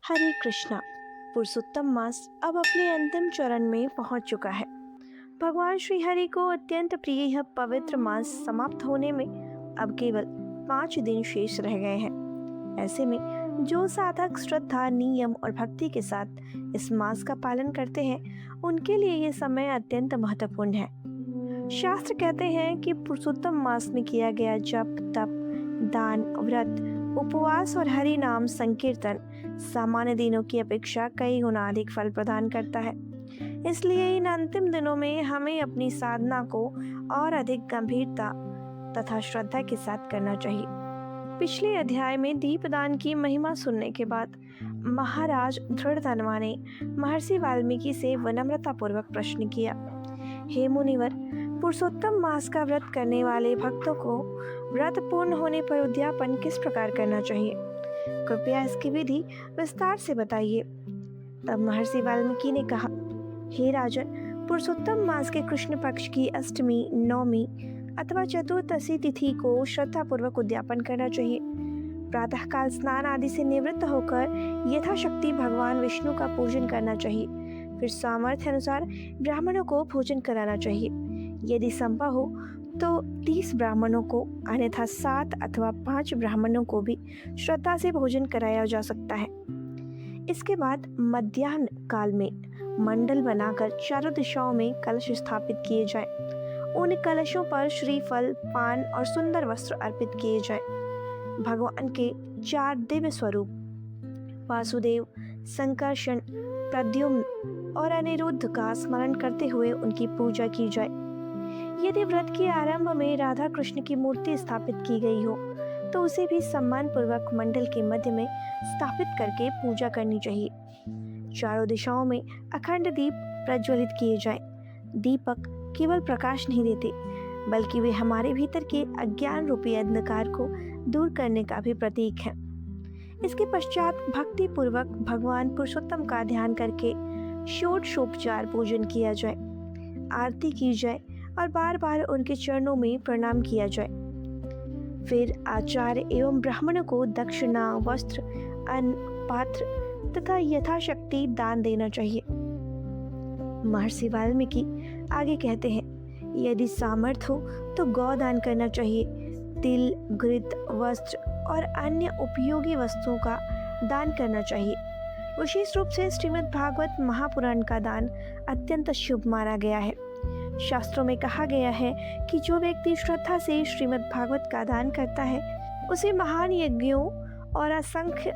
हरे कृष्णा। पुरुषोत्तम मास अब अपने अंतिम चरण में पहुंच चुका है। भगवान श्री हरि को अत्यंत प्रिय यह पवित्र मास समाप्त होने में अब केवल 5 दिन शेष रह गए हैं। ऐसे में जो साधक श्रद्धा, नियम और भक्ति के साथ इस मास का पालन करते हैं, उनके लिए ये समय अत्यंत महत्वपूर्ण है। शास्त्र कहते हैं कि पुरुषोत्तम मास में किया गया जप, तप, दान, व्रत, उपवास और हरि नाम संकीर्तन सामान्य दिनों की अपेक्षा कई गुना अधिक फल प्रदान करता है। इसलिए इन अंतिम दिनों में हमें अपनी साधना को और अधिक गंभीरता तथा श्रद्धा के साथ करना चाहिए। पिछले अध्याय में दीपदान की महिमा सुनने के बाद महाराज दृढ़धनवा ने महर्षि वाल्मीकि से विनम्रता पूर्वक प्रश्न किया, हे मुनिवर, पुरुषोत्तम मास का व्रत करने वाले भक्तों को व्रत पूर्ण होने पर उद्यापन किस प्रकार करना चाहिए? कृपया इसकी विधि विस्तार से बताइए। तब महर्षि वाल्मीकि ने कहा, हे राजन, पुरुषोत्तम मास के कृष्ण पक्ष की अष्टमी, नवमी अथवा चतुर्दशी तिथि को श्रद्धा पूर्वक उद्यापन करना चाहिए। प्रातःकाल स्नान आदि से निवृत्त होकर यथाशक्ति भगवान विष्णु का पूजन करना चाहिए। फिर सामर्थ्य अनुसार ब्राह्मणों को भोजन कराना चाहिए। यदि संभव हो तो 30 ब्राह्मणों को, अन्यथा 7 अथवा 5 ब्राह्मणों को भी श्रद्धा से भोजन कराया जा सकता है। इसके बाद मध्याह्न काल में मंडल बनाकर चारों दिशाओं में कलश स्थापित किए जाएं। उन कलशों पर श्रीफल, पान और सुंदर वस्त्र अर्पित किए जाएं। भगवान के 4 दिव्य स्वरूप वासुदेव, संकर्षण, प्रद्युम्न और अनिरुद्ध का स्मरण करते हुए उनकी पूजा की जाए। यदि व्रत के आरंभ में राधा कृष्ण की मूर्ति स्थापित की गई हो तो उसे भी सम्मान पूर्वक मंडल के मध्य में स्थापित करके पूजा करनी चाहिए। चारों दिशाओं में अखंड दीप प्रज्वलित किए जाएं। दीपक केवल प्रकाश नहीं देते, बल्कि वे हमारे भीतर के अज्ञान रूपी अंधकार को दूर करने का भी प्रतीक है। इसके पश्चात भक्ति पूर्वक भगवान पुरुषोत्तम का ध्यान करके षोडशोपचार पूजन किया जाए, आरती की जाए और बार बार उनके चरणों में प्रणाम किया जाए। फिर आचार्य एवं ब्राह्मणों को दक्षिणा, वस्त्र, अन्न, पात्र तथा यथाशक्ति दान देना चाहिए। महर्षि वाल्मीकि आगे कहते हैं, यदि सामर्थ्य हो तो गौदान करना चाहिए। तिल, घृत, वस्त्र और अन्य उपयोगी वस्तुओं का दान करना चाहिए। विशेष रूप से श्रीमद् भागवत महापुराण का दान अत्यंत शुभ माना गया है। शास्त्रों में कहा गया है कि जो व्यक्ति श्रद्धा से श्रीमद् भागवत का दान करता है, उसे महान यज्ञों और असंख्य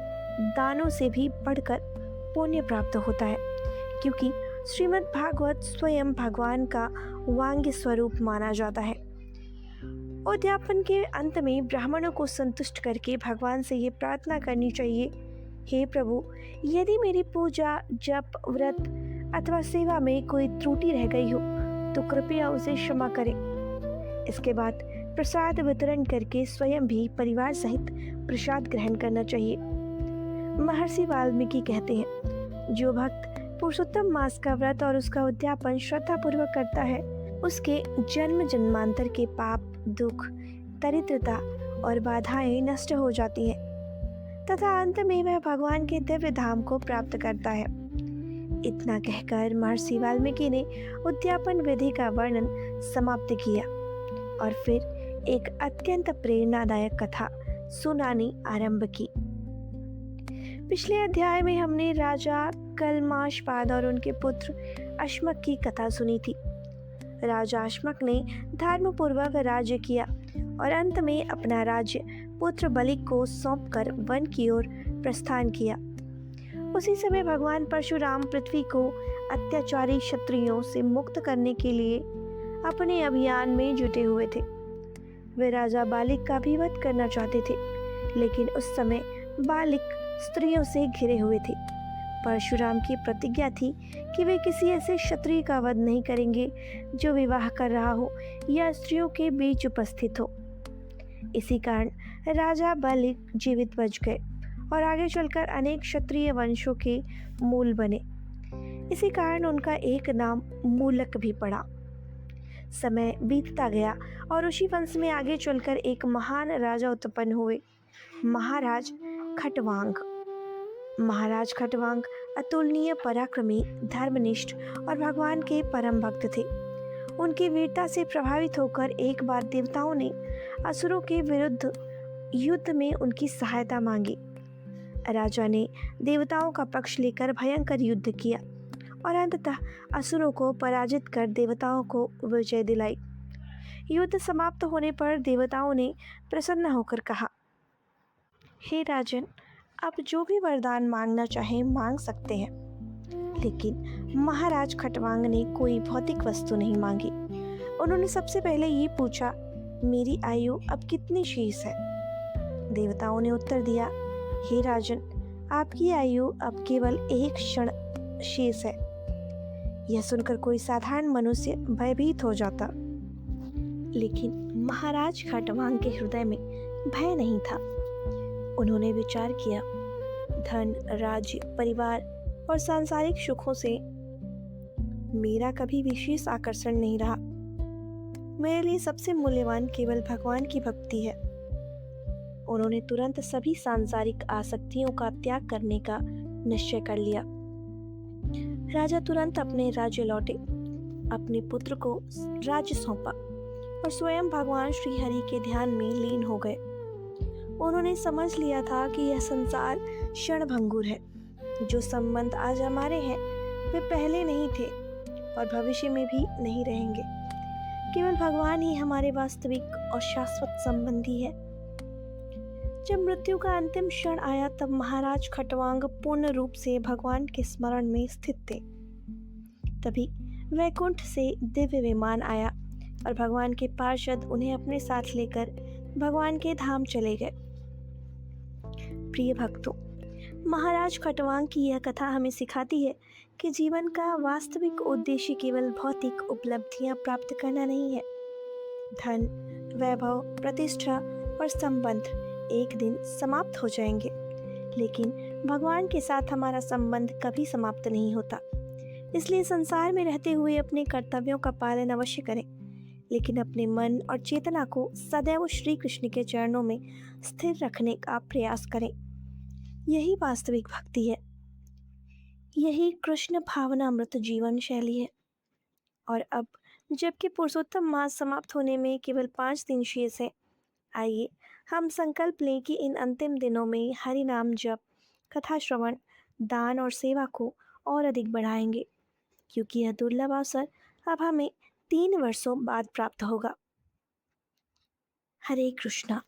दानों से भी बढ़कर पुण्य प्राप्त होता है, क्योंकि श्रीमद् भागवत स्वयं भगवान का वांग्य स्वरूप माना जाता है। उद्यापन के अंत में ब्राह्मणों को संतुष्ट करके भगवान से ये प्रार्थना करनी चाहिए, हे प्रभु, यदि मेरी पूजा, जप, व्रत अथवा सेवा में कोई त्रुटि रह गई हो तो कृपया उसे क्षमा करें। इसके बाद प्रसाद वितरण करके स्वयं भी परिवार सहित प्रसाद ग्रहण करना चाहिए। महर्षि वाल्मीकि कहते हैं, जो भक्त पुरुषोत्तम मास का व्रत और उसका उद्यापन श्रद्धा पूर्वक करता है, उसके जन्म जन्मांतर के पाप, दुख, दरिद्रता और बाधाएं नष्ट हो जाती हैं तथा अंत में वह भगवान के दिव्य धाम को प्राप्त करता है। इतना कहकर महर्षि वाल्मीकि ने उद्यापन विधि का वर्णन समाप्त किया और फिर एक अत्यंत प्रेरणादायक कथा सुनानी आरंभ की। पिछले अध्याय में हमने राजा कल्माशपाद और उनके पुत्र अश्मक की कथा सुनी थी। राजा अश्मक ने धर्मपूर्वक राज्य किया और अंत में अपना राज्य पुत्र बलिक को सौंपकर वन की ओर प्रस्थान किया। उसी समय भगवान परशुराम पृथ्वी को अत्याचारी क्षत्रियों से मुक्त करने के लिए अपने अभियान में जुटे हुए थे। वे राजा बालिक का भी वध करना चाहते थे, लेकिन उस समय बालिक स्त्रियों से घिरे हुए थे। परशुराम की प्रतिज्ञा थी कि वे किसी ऐसे क्षत्रिय का वध नहीं करेंगे जो विवाह कर रहा हो या स्त्रियों के बीच उपस्थित हो। इसी कारण राजा बालिक जीवित बच गए और आगे चलकर अनेक क्षत्रिय वंशों के मूल बने। इसी कारण उनका एक नाम मूलक भी पड़ा। समय बीतता गया और उसी वंश में आगे चलकर एक महान राजा उत्पन्न हुए, महाराज खटवांग। महाराज खटवांग अतुलनीय पराक्रमी, धर्मनिष्ठ और भगवान के परम भक्त थे। उनकी वीरता से प्रभावित होकर एक बार देवताओं ने असुरों के विरुद्ध युद्ध में उनकी सहायता मांगी। राजा ने देवताओं का पक्ष लेकर भयंकर युद्ध किया और अंततः असुरों को पराजित कर देवताओं को विजय दिलाई। युद्ध समाप्त होने पर देवताओं ने प्रसन्न होकर कहा, हे राजन, आप जो भी वरदान मांगना चाहें मांग सकते हैं। लेकिन महाराज खटवांग ने कोई भौतिक वस्तु नहीं मांगी। उन्होंने सबसे पहले ये पूछा, मेरी आयु अब कितनी शेष है? देवताओं ने उत्तर दिया, हे राजन, आपकी आयु अब केवल एक क्षण शेष है। यह सुनकर कोई साधारण मनुष्य भयभीत हो जाता, लेकिन महाराज खटवांग के हृदय में भय नहीं था। उन्होंने विचार किया, धन, राज्य, परिवार और सांसारिक सुखों से मेरा कभी विशेष आकर्षण नहीं रहा। मेरे लिए सबसे मूल्यवान केवल भगवान की भक्ति है। उन्होंने तुरंत सभी सांसारिक आसक्तियों का त्याग करने का निश्चय कर लिया। राजा तुरंत अपने राज्य लौटे, अपने पुत्र को राज्य सौंपा और स्वयं भगवान श्री हरि के ध्यान में लीन हो गए। उन्होंने समझ लिया था कि यह संसार क्षणभंगुर है। जो संबंध आज हमारे हैं वे पहले नहीं थे और भविष्य में भी नहीं रहेंगे। केवल भगवान ही हमारे वास्तविक और शाश्वत संबंधी है। जब मृत्यु का अंतिम क्षण आया तब महाराज खटवांग पूर्ण रूप से भगवान के स्मरण में स्थित थे। तभी वैकुंठ से दिव्य विमान आया और भगवान के पार्षद उन्हें अपने साथ लेकर भगवान के धाम चले गए। प्रिय भक्तों, महाराज खटवांग की यह कथा हमें सिखाती है कि जीवन का वास्तविक उद्देश्य केवल भौतिक उपलब्धियां प्राप्त करना नहीं है। धन, वैभव, प्रतिष्ठा और संबंध एक दिन समाप्त हो जाएंगे, लेकिन भगवान के साथ हमारा संबंध कभी समाप्त नहीं होता। इसलिए संसार में रहते हुए अपने कर्तव्यों का पालन अवश्य करें, लेकिन अपने मन और चेतना को सदैव श्री कृष्ण के चरणों में स्थिर रखने का प्रयास करें। यही वास्तविक भक्ति है। यही कृष्ण भावनामृत जीवन शैली है। और अब जबकि पुरुषोत्तम मास समाप्त होने में केवल 5 दिन शेष है, आइए हम संकल्प लें कि इन अंतिम दिनों में हरि नाम जप, कथा श्रवण, दान और सेवा को और अधिक बढ़ाएंगे, क्योंकि यह दुर्लभ अवसर अब हमें 3 वर्षों बाद प्राप्त होगा। हरे कृष्णा।